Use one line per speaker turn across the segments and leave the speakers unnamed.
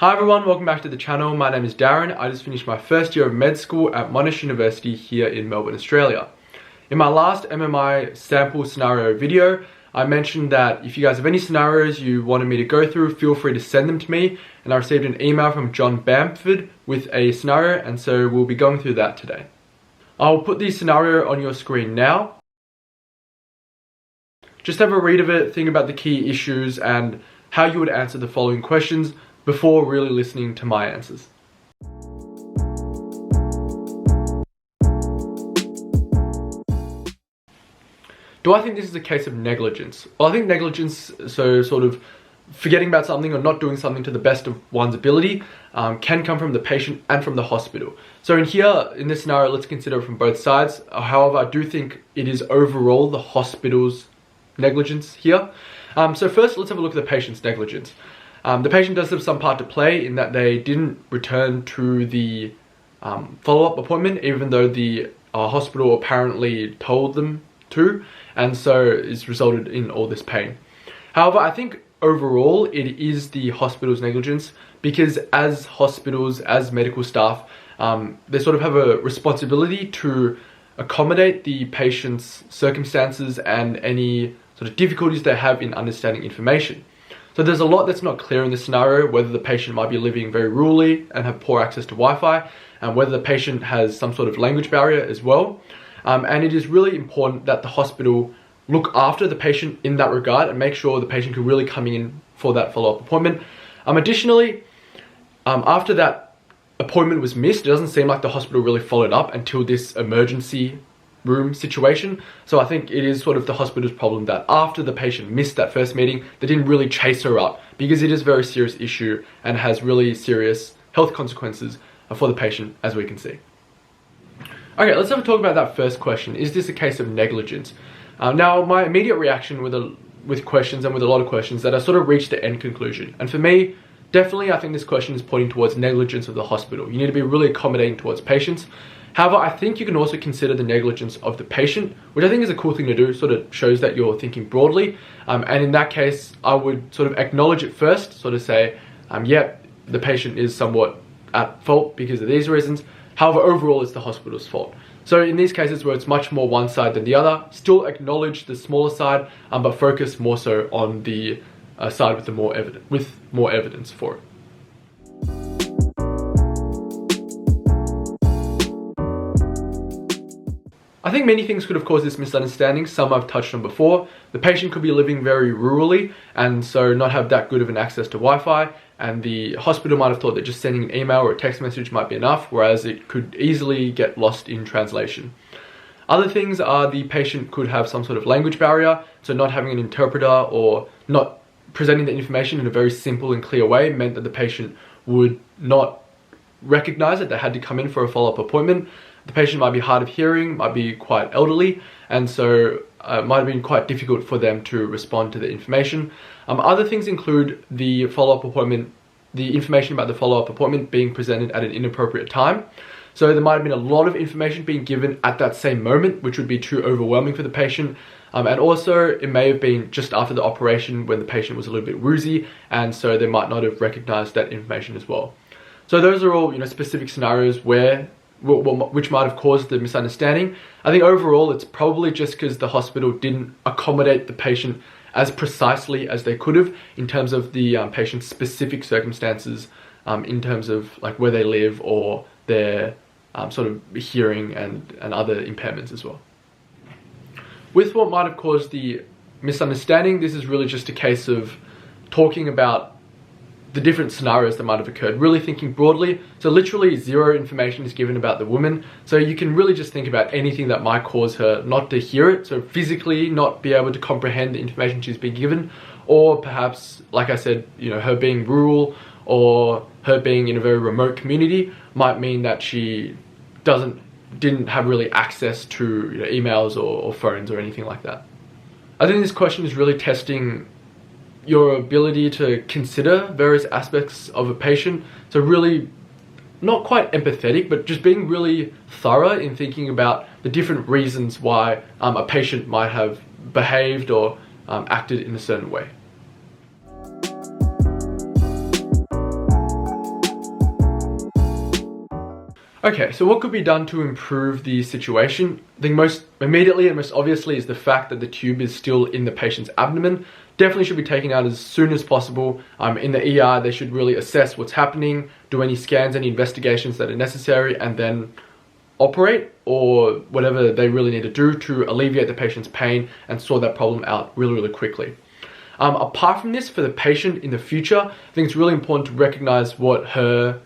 Hi everyone, welcome back to the channel. My name is Darren. I just finished my first year of med school at Monash University here in Melbourne, Australia. In my last MMI sample scenario video, I mentioned that if you guys have any scenarios you wanted me to go through, feel free to send them to me. And I received an email from John Bamford with a scenario, and so we'll be going through that today. I'll put the scenario on your screen now. Just have a read of it, think about the key issues and how you would answer the following questions before really listening to my answers. Do I think this is a case of negligence? Well, I think negligence, so sort of forgetting about something or not doing something to the best of one's ability, can come from the patient and from the hospital. So in this scenario, let's consider it from both sides. However, I do think it is overall the hospital's negligence here. So first, let's have a look at the patient's negligence. The patient does have some part to play in that they didn't return to the follow-up appointment, even though the hospital apparently told them to, and so it's resulted in all this pain. However, I think overall it is the hospital's negligence, because as hospitals, as medical staff, they sort of have a responsibility to accommodate the patient's circumstances and any sort of difficulties they have in understanding information. So there's a lot that's not clear in this scenario, whether the patient might be living very rurally and have poor access to Wi-Fi, and whether the patient has some sort of language barrier as well. And it is really important that the hospital look after the patient in that regard and make sure the patient can really come in for that follow-up appointment. Additionally, after that appointment was missed, it doesn't seem like the hospital really followed up until this emergency room situation. So I think it is sort of the hospital's problem that after the patient missed that first meeting, they didn't really chase her up, because it is a very serious issue and has really serious health consequences for the patient, as we can see. Okay, let's have a talk about that first question. Is this a case of negligence? Now, my immediate reaction with questions and with a lot of questions that I sort of reached the end conclusion. And for me, definitely I think this question is pointing towards negligence of the hospital. You need to be really accommodating towards patients. However, I think you can also consider the negligence of the patient, which I think is a cool thing to do, sort of shows that you're thinking broadly. And in that case, I would sort of acknowledge it first, sort of say, yeah, the patient is somewhat at fault because of these reasons. However, overall, it's the hospital's fault. So in these cases where it's much more one side than the other, still acknowledge the smaller side, but focus more so on the side with more evidence for it. I think many things could have caused this misunderstanding. Some I've touched on before. The patient could be living very rurally and so not have that good of an access to Wi-Fi, and the hospital might have thought that just sending an email or a text message might be enough, whereas it could easily get lost in translation. Other things are the patient could have some sort of language barrier, so not having an interpreter or not presenting the information in a very simple and clear way meant that the patient would not recognize that they had to come in for a follow-up appointment. The patient might be hard of hearing, might be quite elderly, and so it might have been quite difficult for them to respond to the information. Other things include the follow-up appointment, the information about the follow-up appointment being presented at an inappropriate time. So there might have been a lot of information being given at that same moment, which would be too overwhelming for the patient. And also it may have been just after the operation when the patient was a little bit woozy, and so they might not have recognized that information as well. So those are all, specific scenarios which might have caused the misunderstanding. I think overall it's probably just because the hospital didn't accommodate the patient as precisely as they could have in terms of the patient's specific circumstances, in terms of like where they live or their sort of hearing and other impairments as well. With what might have caused the misunderstanding, this is really just a case of talking about the different scenarios that might have occurred, really thinking broadly. So literally zero information is given about the woman. So you can really just think about anything that might cause her not to hear it. So physically not be able to comprehend the information she's been given, or perhaps, like I said, her being rural or her being in a very remote community might mean that she didn't have really access to emails or phones or anything like that. I think this question is really testing your ability to consider various aspects of a patient. So really not quite empathetic, but just being really thorough in thinking about the different reasons why a patient might have behaved or acted in a certain way. Okay, so what could be done to improve the situation? I think most immediately and most obviously is the fact that the tube is still in the patient's abdomen. Definitely should be taken out as soon as possible. In the ER, they should really assess what's happening, do any scans, any investigations that are necessary, and then operate or whatever they really need to do to alleviate the patient's pain and sort that problem out really, really quickly. Apart from this, for the patient in the future, I think it's really important to recognize what her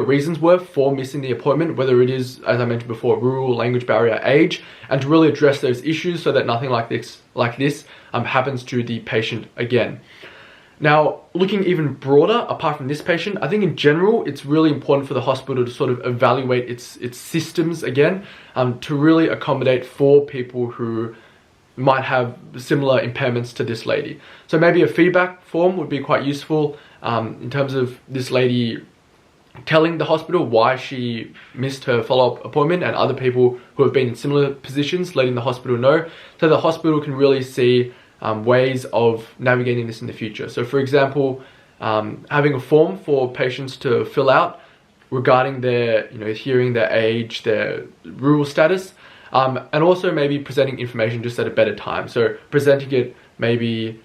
reasons were for missing the appointment, whether it is, as I mentioned before, rural, language barrier, age, and to really address those issues so that nothing like this happens to the patient again. Now, looking even broader, apart from this patient, I think in general, it's really important for the hospital to sort of evaluate its systems again, to really accommodate for people who might have similar impairments to this lady. So maybe a feedback form would be quite useful in terms of this lady telling the hospital why she missed her follow-up appointment, and other people who have been in similar positions letting the hospital know, so the hospital can really see ways of navigating this in the future. So for example, having a form for patients to fill out regarding their hearing, their age, their rural status, and also maybe presenting information just at a better time. So presenting it maybe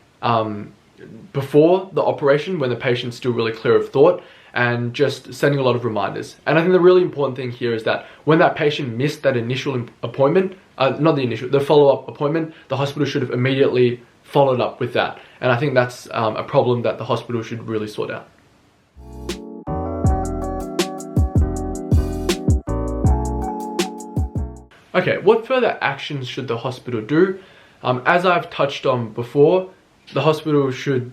before the operation when the patient's still really clear of thought, and just sending a lot of reminders. And I think the really important thing here is that when that patient missed that initial appointment, the follow-up appointment, the hospital should have immediately followed up with that. And I think that's a problem that the hospital should really sort out. Okay, what further actions should the hospital do? As I've touched on before, the hospital should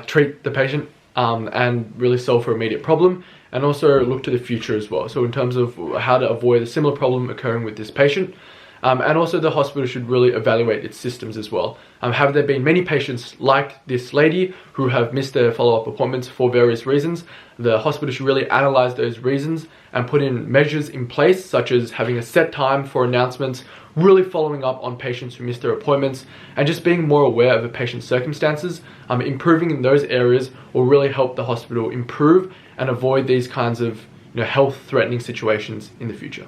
treat the patient and really solve for immediate problem, and also look to the future as well. So in terms of how to avoid a similar problem occurring with this patient. And also the hospital should really evaluate its systems as well. Have there been many patients like this lady who have missed their follow-up appointments for various reasons? The hospital should really analyze those reasons and put in measures in place, such as having a set time for announcements, really following up on patients who missed their appointments, and just being more aware of a patient's circumstances. Improving in those areas will really help the hospital improve and avoid these kinds of health-threatening situations in the future.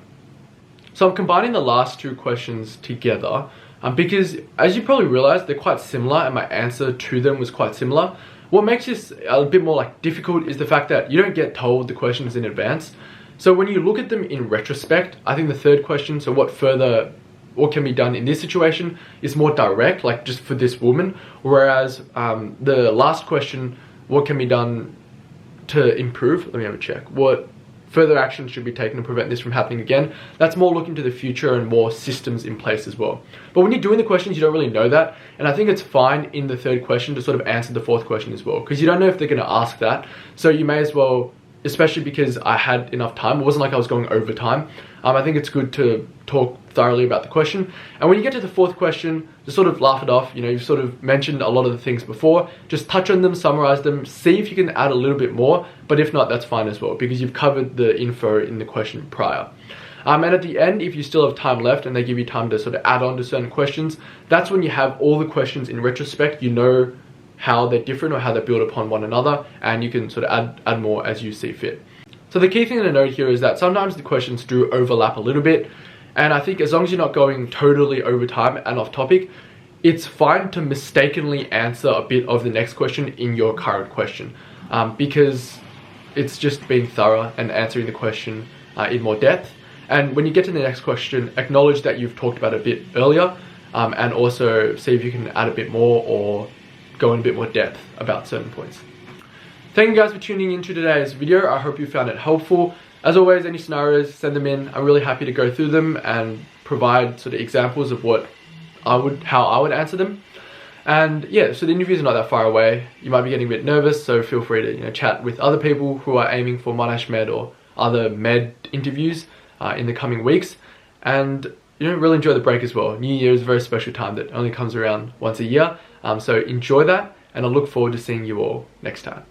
So I'm combining the last two questions together because, as you probably realized, they're quite similar and my answer to them was quite similar. What makes this a bit more difficult is the fact that you don't get told the questions in advance. So when you look at them in retrospect, I think the third question, so what can be done in this situation, is more direct, just for this woman. Whereas the last question, what can be done to improve? Let me have a check. What further actions should be taken to prevent this from happening again? That's more looking to the future and more systems in place as well. But when you're doing the questions, you don't really know that. And I think it's fine in the third question to sort of answer the fourth question as well, because you don't know if they're going to ask that. So you may as well, especially because I had enough time, it wasn't like I was going over time. I think it's good to talk thoroughly about the question. And when you get to the fourth question, just sort of laugh it off. You've sort of mentioned a lot of the things before. Just touch on them, summarize them, see if you can add a little bit more. But if not, that's fine as well, because you've covered the info in the question prior. And at the end, if you still have time left and they give you time to sort of add on to certain questions, that's when you have all the questions in retrospect. You know how they're different or how they build upon one another, and you can sort of add more as you see fit. So the key thing to note here is that sometimes the questions do overlap a little bit, and I think as long as you're not going totally over time and off topic, it's fine to mistakenly answer a bit of the next question in your current question, because it's just being thorough and answering the question in more depth. And when you get to the next question, acknowledge that you've talked about it a bit earlier, and also see if you can add a bit more or go in a bit more depth about certain points. Thank you guys for tuning into today's video. I hope you found it helpful. As always, any scenarios, send them in. I'm really happy to go through them and provide sort of examples of how I would answer them. And yeah, so the interviews are not that far away. You might be getting a bit nervous, so feel free to chat with other people who are aiming for Monash Med or other med interviews in the coming weeks. And really enjoy the break as well. New Year is a very special time that only comes around once a year. So enjoy that, and I look forward to seeing you all next time.